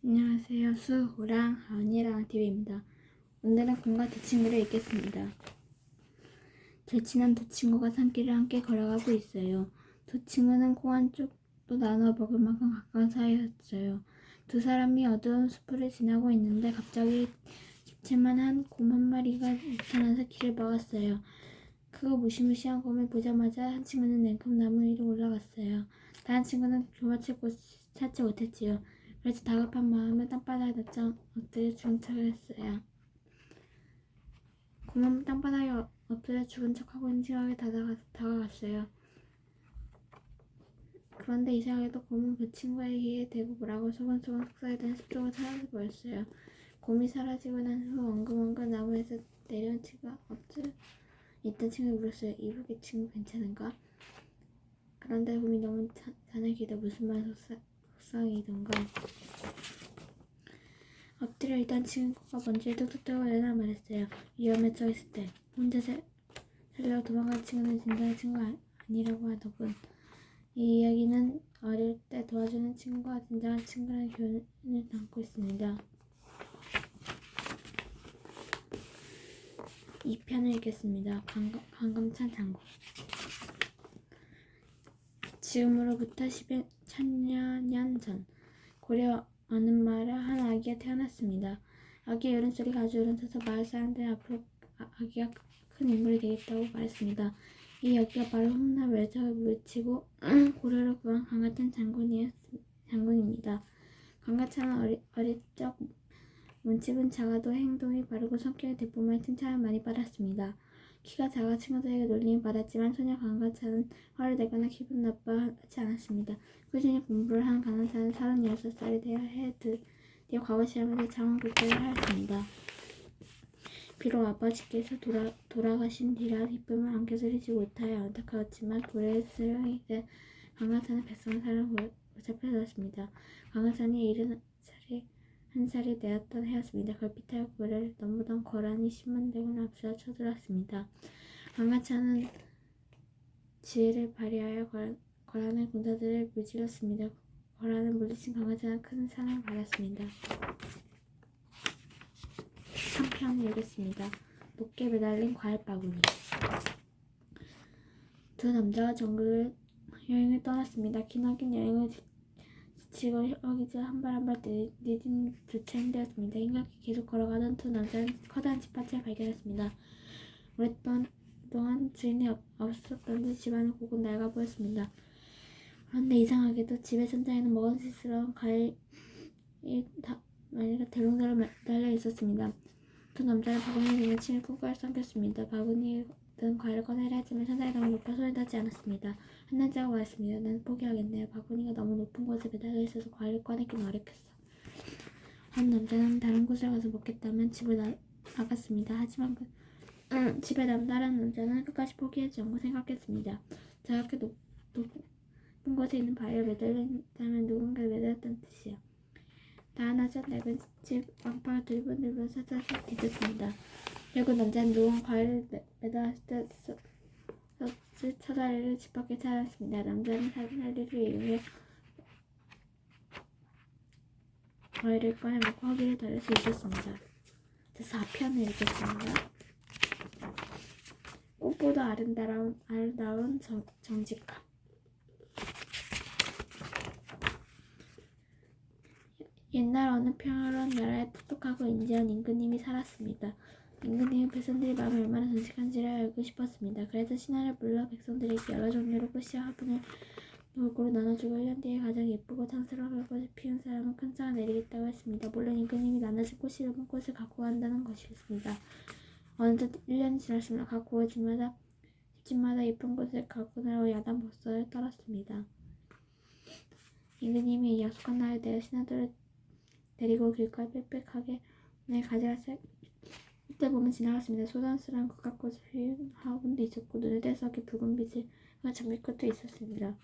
안녕하세요. 수호랑 하은이랑 TV입니다. 오늘은 곰과 두 친구를 읽겠습니다. 절친한 두 친구가 산길을 함께 걸어가고 있어요. 두 친구는 콩 한 쪽도 나눠 먹을 만큼 가까운 사이였어요. 두 사람이 어두운 숲을 지나고 있는데 갑자기 집채만한 곰 한 마리가 나타나서 길을 막았어요. 크고 무시무시한 곰을 보자마자 한 친구는 냉큼 나무 위로 올라갔어요. 다른 친구는 조마칠 곳을 찾지 못했지요. 그래서 다급한 마음에 땅바닥에 엎드려 죽은 척을 했어요. 곰은 땅바닥에 엎드려 죽은 척하고 인지하게 다가갔어요. 그런데 이상하게도 곰은 그 친구의 귀에 대고 뭐라고 소곤소곤 속삭이던 숲속으로 사라져 버렸어요. 곰이 사라지고 난 후 엉금엉금 나무에서 내려온 친구가 엎드려 있던 친구가 물었어요. 이북이 친구 괜찮은가? 그런데 곰이 너무 자네기다 무슨 말 속삭이던가. 엎드려 있던 친구가 먼지를 뚝뚝 떨고 일어나 말했어요. 위험에 처했을 때 혼자 살려고 도망간 친구는 진정한 친구가 아니라고 하더군. 이 이야기는 어릴 때 도와주는 친구가 진정한 친구라는 교훈을 담고 있습니다. 2편을 읽겠습니다. 강검찬 장군. 지금으로부터 1000여 년 전 고려 어느 마을에 한 아기가 태어났습니다. 아기의 울음소리가 아주 울음서서 마을 사람들은 앞으로 아기가 큰 인물이 되겠다고 말했습니다. 이 아기가 바로 훗날 외적을 물리치고 고려를 구한 강하찬 장군입니다. 강하찬은 어릴 적 문집은 작아도 행동이 바르고 성격이 대범하여 칭찬을 많이 받았습니다. 키가 작아 친구들에게 놀림을 받았지만 소녀 강하찬은 화를 내거나 기분 나빠하지 않았습니다. 꾸준히 공부를 한 강하찬은 36살이 되어 드디어 과거 시험에서 장원급제를 하였습니다. 비록 아버지께서 돌아가신 뒤라 기쁨을 안겨드리지 못하여 안타까웠지만 고래의 수령이 된 강하찬은 백성의 사랑을 보살펴주었습니다. 강하찬이 71살이 되었던 해였습니다. 걸핏하여 고래를 넘보던 거란이 10만 대군을 앞세워 쳐들었습니다. 강하찬은 지혜를 발휘하여 거란의 군사들을 무찔렀습니다. 거란을 물리친 강하찬은 큰 상을 받았습니다. 3편 읽겠습니다. 높게 매달린 과일바구니. 두 남자가 정글 여행을 떠났습니다. 기나긴 여행을 지치고 허기져 한 발 한 발 내딛는 조차 힘들었습니다. 힘겹게 계속 걸어가던 두 남자는 커다란 집밭을 발견했습니다. 오랫동안 주인이 없었던지 집안은 곳곳 낡아 보였습니다. 그런데 이상하게도 집의 천장에는 먹음직스러운 과일이 대롱대롱 매달려 있었습니다. 두 남자는 바구니에 있는 침을 꾹꾹 삼켰습니다. 바구니에 든 과일을 꺼내려 하지만 천장이 너무 높아 손이 닿지 않았습니다. 한 남자가 말했습니다. 나는 포기하겠네요. 바구니가 너무 높은 곳에 매달려 있어서 과일을 꺼내기는 어렵겠어. 한 남자는 다른 곳을 가서 먹겠다면 집을 나갔습니다. 하지만 집에 남은 다른 남자는 끝까지 포기하지 않고 생각했습니다. 저렇게 높은 곳에 있는 바위에 매달린다면 누군가를 매달렸다는 뜻이야. 나나자 낡은 집 안방을 들분들분 살짝 뒤졌습니다. 결국 남자는 누군 과일을 매달았을 때 처자리를 집 밖에 찾았습니다. 남자는 사다리를 이용해 과일을 꺼내 먹고 허기를 달랠 수 있었습니다. 4편을 읽겠습니다. 꽃보다 아름다운 정직함. 옛날 어느 평화로운 나라에 똑똑하고 인자한 임금님이 살았습니다. 임금님은 백성들의 마음이 얼마나 정직한지를 알고 싶었습니다. 그래서 신하를 불러 백성들에게 여러 종류로 꽃이와 화분을 골고루 나눠주고 1년 뒤에 가장 예쁘고 탐스러운 꽃을 피운 사람은 큰 상을 내리겠다고 했습니다. 물론 임금님이 나눠준 꽃이 예쁜 꽃을 갖고 간다는 것이었습니다. 어느덧 1년이 지났습니다. 각 집집마다 예쁜 꽃을 갖고 나라고 야단 법석을 떨었습니다. 임금님이 약속한 날에 내어 신하들을 데리고 길가에 빽빽하게 가져갔어요. 그때 보면 지나갔습니다. 소란스러운 국화꽃을 피운 화분도 있었고 눈에 떼서게 붉은 빛을 한 장미꽃도 있었습니다.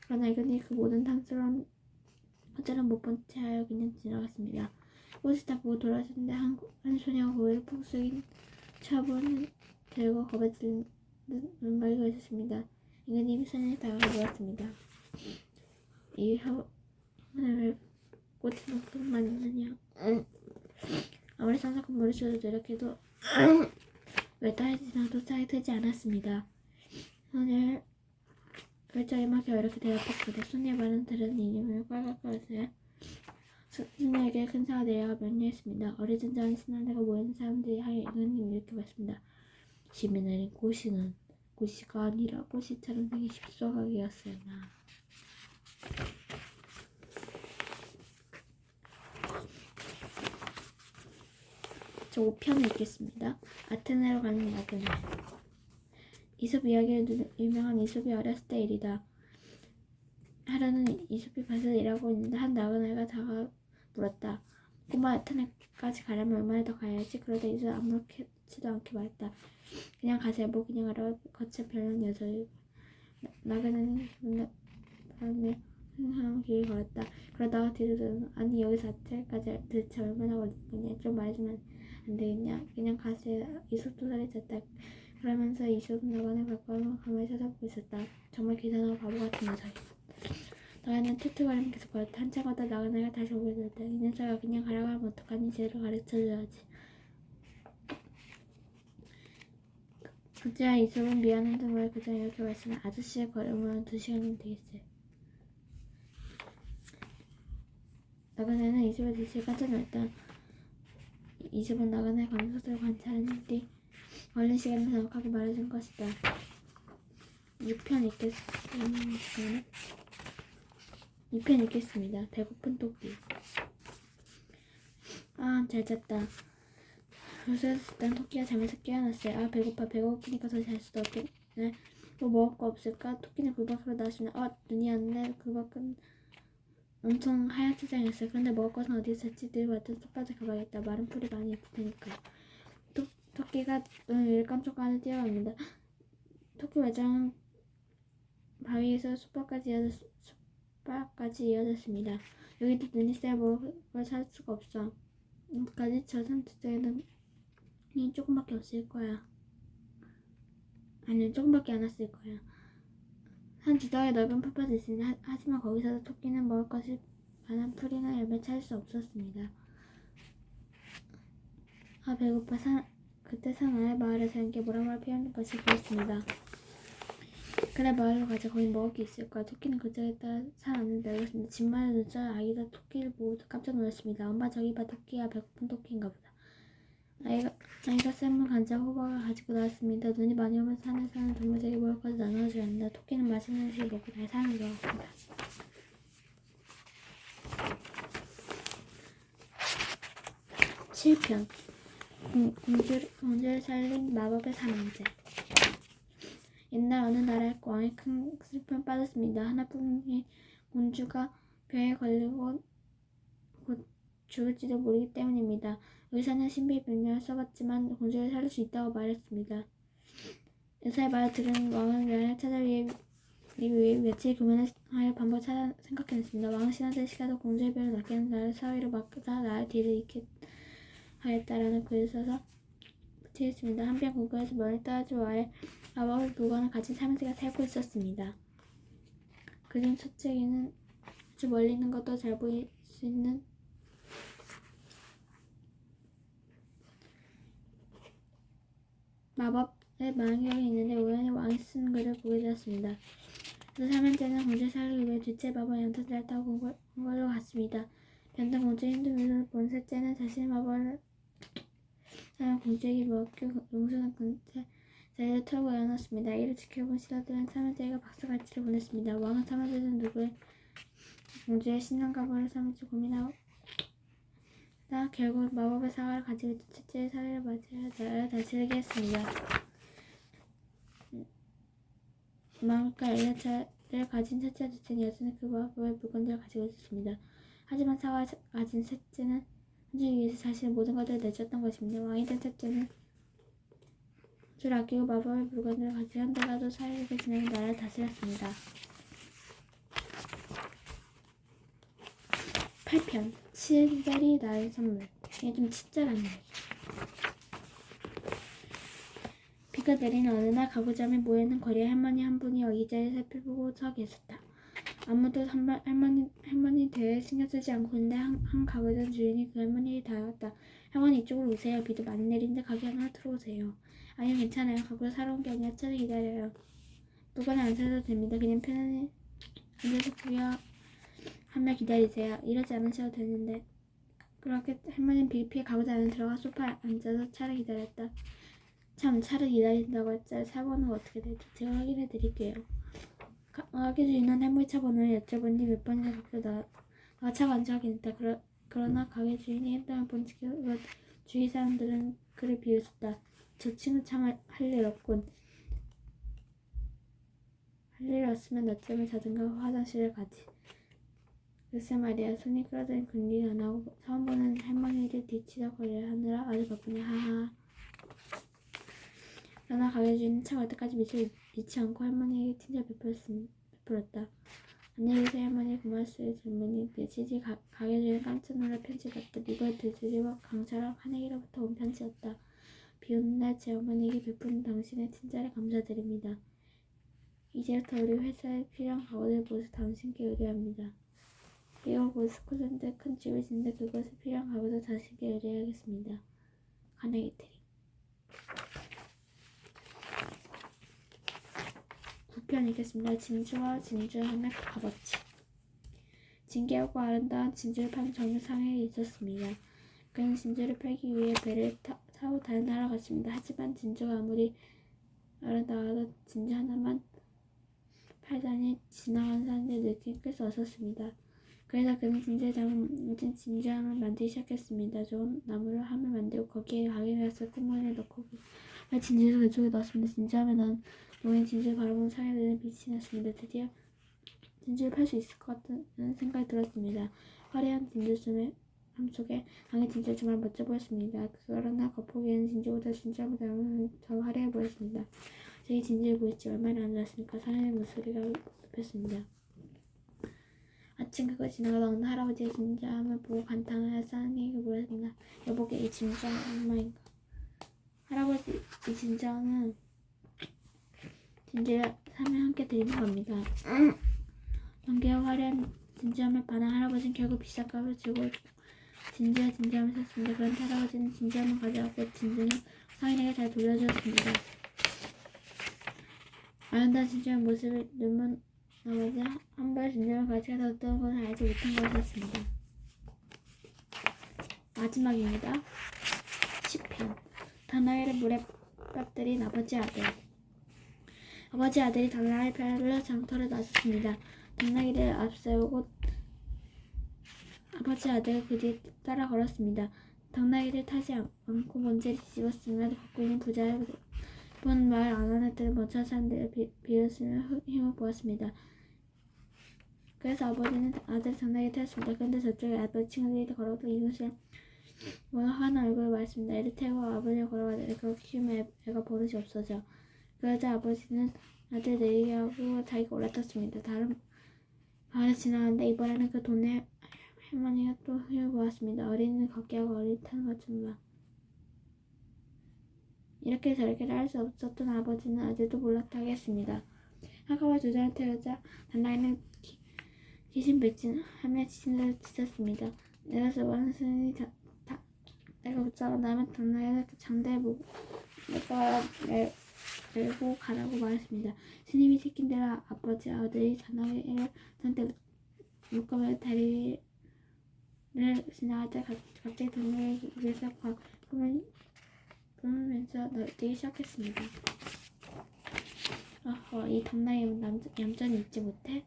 그러나 이근이 그 모든 탐스러운 화자는 못 본 채 하여 그냥 지나갔습니다. 꽃을 다 보고 돌아섰는데 한 소녀가 고개를 푹 숙인 차분을 들고 겁에 질린 눈물이 있었습니다. 이근님이 소녀에 다가가 물었습니다. 이 화분을 왜 꽃이 녹색만 있느냐. 아무리 상상과 머리쳐도 노력해도 외딴에 지나도 짝이 트지 않았습니다. 손을 결정에 막혀 이렇게 대답했습니다. 손님 말은 들은 이름을 꽉꽉거렸어요. 손님에게 큰 사가 내려가 명령했습니다. 어리진절한 신난대가 모이는 사람들이 향해 이거님 이렇게 말했습니다. 심이 내린 꽃이는 꽃이가 아니라 꽃이처럼 생긴 십소각이었으나 저 5편을 읽겠습니다. 아테네로 가는 나그네. 이솝 이야기를 유명한 이솝이 어렸을 때 일이다. 하루는 이솝이 밭을 일하고 있는데 한 나그네가 다가 물었다. 꼬마 아테네까지 가려면 얼마나 더 가야지? 그러다 이솝이 아무렇지도 않게 말했다. 그냥 가세요. 뭐 그냥 하러 거쳐 별난 녀석이고. 나그네는 바람에 흥하는 길을 걸었다. 그러다가 뒤를 돌아서 아니 여기서 아테네까지 도대체 얼마나 걸리겠냐? 좀 말해주면 안 되겠냐? 그냥 가세요. 이솝도 소리쳤다. 그러면서 이솝은 나그네 발걸음을 가만히 쳐다보고 있었다. 정말 기사나고 바보 같은 녀석이야. 나그네는 툭툭거리며 계속 걸었다. 한참 걷다 나그네가 다시 오게 되었다. 이 녀석아 그냥 가라고 하면 어떡하니? 제대로 가르쳐줘야지. 그제야 이솝은 미안한 둥을 그저 이렇게 말씀해. 아저씨의 걸음으로는 2시간이면 되겠어요. 나그네는 이솝의 눈치에 깜짝 놀랐다. 이솝은 나그네의 걷는 속도를 관찰한 뒤 걸린 시간을 정확하게 말해준 것이다. 6편 읽겠습니다. 배고픈 토끼. 아, 잘 잤다. 요새에서 듣던 토끼가 잠에서 깨어났어요. 아, 배고파. 배고프니까 더 잘 수도 없겠네. 뭐 먹을 거 없을까? 토끼는 굴 밖으로 나왔습니다. 눈이 왔네. 굴 밖은 엄청 하얀 세상이었어요. 그런데 먹을 것은 어디 있었지? 늘 왔던 숲밭에 가봐야겠다. 마른 풀이 많이 있을 테니까. 토끼가 눈 위를 깜짝하고 뛰어갑니다. 토끼 외장은 바위에서 숲밭까지 이어졌습니다. 여기도 눈이 쎄 먹을 걸 찾을 수가 없어. 여기까지 저 산두쪽에는 조금밖에 없을 거야. 아니, 조금밖에 안 왔을 거야. 산 두덩이에 넓은 풀밭이 있습니다. 하지만 거기서도 토끼는 먹을 것이 많은 풀이나 열매를 찾을 수 없었습니다. 아, 배고파. 그때 산 아래 마을에서 연기에 모락모락 피어있는 것이 보였습니다. 그래, 마을로 가자. 거긴 먹을 게 있을 거야. 토끼는 그쪽에 따라 산 안을 내렸습니다. 집마을 늦자 아기가 토끼를 보고 깜짝 놀랐습니다. 엄마 저기 봐, 토끼야. 배고픈 토끼인가 보다. 아이가 샘물, 간장, 호박을 가지고 나왔습니다. 눈이 많이 오면 산에 사는 동물에게 먹을 것을 나눠줘야 합니다. 토끼는 맛있는 음식을 먹고 잘 사는 것 같습니다. 7편 공주를 살린 마법의 사망제. 옛날 어느 나라의 왕이 큰 슬픔에 빠졌습니다. 하나뿐인 공주가 병에 걸리고 곧 죽을지도 모르기 때문입니다. 의사는 신비병명을 써봤지만 공주를 살릴 수 있다고 말했습니다. 의사의 말을 들은 왕은 여인을 찾아내기 위해 며칠 고민을 하여 방법을 생각해냈습니다. 왕은 신하들의 시가도 공주의 병을 낫게 하는 나를 사위로 맡자 나의 뒤를 잇게 하였다라는 글을 써서 붙이겠습니다. 한편 궁궐에서 멀리 떨어져 아래 마법의 물건을 가진 사명제가 살고 있었습니다. 그중 첫째에는 아주 멀리 있는 것도 잘 보일 수 있는 마법의 망령이 있는데 우연히 왕이 쓴 글을 보게 되었습니다. 그 사명제는 공주를 살리기 위해 둘째 마법의 연탄자를 타고 궁궐로 갔습니다. 변덕 공주의 힘든 미소를 본 셋째는 자신의 마법을 사용 공주에게 먹여 용서는 근처에 자리를 털고 일어났습니다. 이를 지켜본 신하들은 사명제에게 박수갈채를 보냈습니다. 왕은 사명제는 누구의 공주의 신랑가부를 삼을지 고민하다 결국 마법의 사과를 가지고 첫째의 사례를 맞이하여 나라를 다스리게 했습니다. 마법과 엘레차를 가진 첫째와 둘째는 여전히 그 마법의 물건들을 가지고 있었습니다. 하지만 사과를 가진 셋째는 혼주기 위해서 자신의 모든 것들을 내줬던 것입니다. 왕이 된 셋째는 줄 아끼고 마법의 물건들을 가지고 현대가도 사회적으로 지내는 나라를 다스렸습니다. 8편 칠별이 나의 선물. 이게 좀 친절하네요. 비가 내리는 어느 날 가구점에 모여있는 거리에 할머니 한 분이 여기저기 살펴보고 서 계셨다. 아무도 할머니 대에 신경 쓰지 않고 있는데 한 가게점 주인이 그 할머니에게 다가갔다. 할머니 이쪽으로 오세요. 비도 많이 내리는데 가게 하나 들어오세요. 아니요 괜찮아요. 가게로 사러 온 게 아니라 차를 기다려요. 물건을 안 사도 됩니다. 그냥 편안히 앉아서 구경하며 기다리세요. 이러지 않으셔도 되는데. 그렇게 할머니는 비피에 가구자 안에 들어가 소파에 앉아서 차를 기다렸다. 참 차를 기다린다고 했자 차 번호가 어떻게 될지 제가 확인해 드릴게요. 가게 주인은 할머니 차 번호를 여쭤보니 몇 번이나 밖으로 차가 안지 확인했다. 그러나 가게 주인이 핸드폰을 본 주위 사람들은 그를 비웃었다. 저 친구 참 할 일 없군. 할 일 없으면 낮잠을 자든가 화장실을 가지. 글쎄 말이야. 손이 끌어들인 군리는 안 하고 처음 보는 할머니를 뒤치다거리를 하느라 아주 바쁘네. 하하. 그러나 가게 주인은 차 갈 때까지 미치지 않고 할머니에게 친절 베풀었다. 안녕히 계세요 할머니. 고맙어요 젊은이. 며칠뒤 가게 주인은 깜짝 놀라 편지를 받다. 이걸 들추리고 강철랑 하늘이로부터 온 편지였다. 비 오는 날 제 어머니에게 베푼 당신의 친절에 감사드립니다. 이제부터 우리 회사에 필요한 가구들 모두 당신께 의뢰합니다. 그리고 곧 스코틀랜드에 큰 집을 짓는데 그것에 필요한 가구도 당신께 의뢰하겠습니다. 카네기 트리. 9편 읽겠습니다. 진주와 진주함의 값어치. 진귀하고 아름다운 진주를 파는 젊은 상인이 있었습니다. 그는 진주를 팔기 위해 배를 타고 다른 나라로 갔습니다. 하지만 진주가 아무리 아름다워도 진주 하나만 팔다니 지나가는 사람들의 느낌이 끝이 없었습니다. 그래서 그는 진주에 담은 진주함을 만들기 시작했습니다. 좋은 나무로 함을 만들고 거기에 가게에서 콧물을 넣고 진주를 그쪽에 넣었습니다. 진주함에 놓인 진주를 바라보는 상인들은 빛이 났습니다. 드디어 진주를 팔 수 있을 것 같다는 생각이 들었습니다. 화려한 진주함 속에 강의 진주가 정말 멋져 보였습니다. 그러나 겉보기에는 진주보다 진주함을 담으면 더 화려해 보였습니다. 저희 진주를 보였지 얼마나 아름답습니까? 상인의 목소리가 높였습니다. 아침 그걸 지나가다 어느 할아버지의 진주함을 보고 감탄하여 상인에게 물었습니다. 여보게 이 진주함 얼마인가? 할아버지 이 진주함은 진주를 사면 함께 드리는 겁니다. 경계와 화려한 진주함을 파는 할아버지는 결국 비싼 값을 주고 진주함을 샀습니다. 그런데 할아버지는 진주함을 가져가고 진주는 상인에게 잘 돌려주었습니다. 아름다운 진주의 모습을 눈먼 아버지는 한 벌 진주함을 가져가서 어떤 것을 알지 못한 것이었습니다. 마지막입니다. 10편. 당나귀를 물에 빠뜨린 아버지 아들. 아버지 아들이 당나귀 뼈로 장터를 나섰습니다. 당나귀를 앞세우고 아버지 아들은 그 뒤에 따라 걸었습니다. 당나귀를 타지 않고 먼지를 뒤집었으며 걷고 있는 부자의 본 말 안 하는 듯 먼저 사람들을 비웃으며 힘을 보았습니다. 그래서 아버지는 아들 당나귀를 태웠습니다. 그런데 저쪽에 아버지 친구들이 걸어도 이웃을 모두 화난 얼굴을 말했습니다. 애를 태우고 아버지를 걸어가더니 그렇게 키우면 애가 버릇이 없어져. 그러자 아버지는 아들 내리게 하고 자기가 올라탔습니다. 다른 마을을 지나가는데 이번에는 그 동네 할머니가 또 힘을 보았습니다. 어린이는 걷기 하고 어린이 타는 것처럼 이렇게 저렇게를 할 수 없었던 아버지는 아들도 몰락하게 했습니다. 한가와 주자를 태우자 당나귀는 기신백진하며 지진을 지쳤습니다. 내가 저번 스님이 내가 붙잡아 나면 당나귀는 장대에 메고 가라고 말했습니다. 스님이 시킨 대로 아버지 아들이 당나귀를 잔뜩 묶으며 다리를 지나갈 때 갑자기 당나귀 입에서 뿜으면서 뛰기 시작했습니다. 이 당나귀는 얌전히 있지 못해?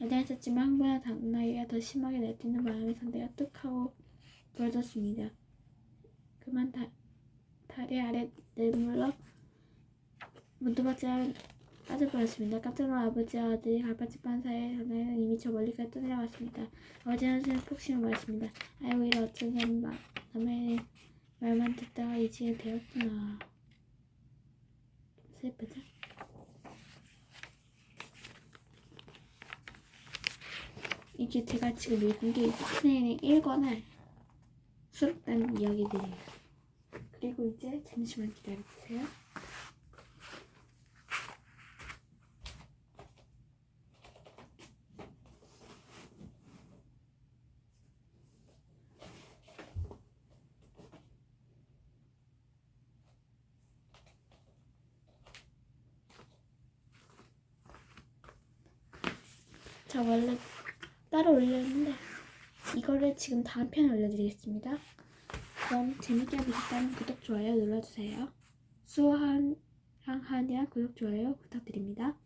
여자였지만 한 번에 당나귀가 더 심하게 내뛰는 바람에 상대가 뚝 하고 부러졌습니다. 그만 다리 아래 내물러 문두박지가 빠져버렸습니다. 깜짝 놀란 아버지와 아들이 갈바짓반 사이에 당나귀는 이미 저 멀리까지 떠내려갔습니다. 아버지는 한숨을 푹 쉬며 말했습니다. 아이고 이래 어쩌면 남의 말만 듣다가 이지게 되었구나. 슬프다. 이게 제가 지금 읽은 게 선생님이 1권을 수록된 이야기들이에요. 그리고 이제 잠시만 기다려주세요. 저 원래 따로 올렸는데 이거를 지금 다음 편에 올려드리겠습니다. 그럼 재밌게 보셨다면 구독, 좋아요 눌러주세요. 수아랑 한이랑 구독, 좋아요 부탁드립니다.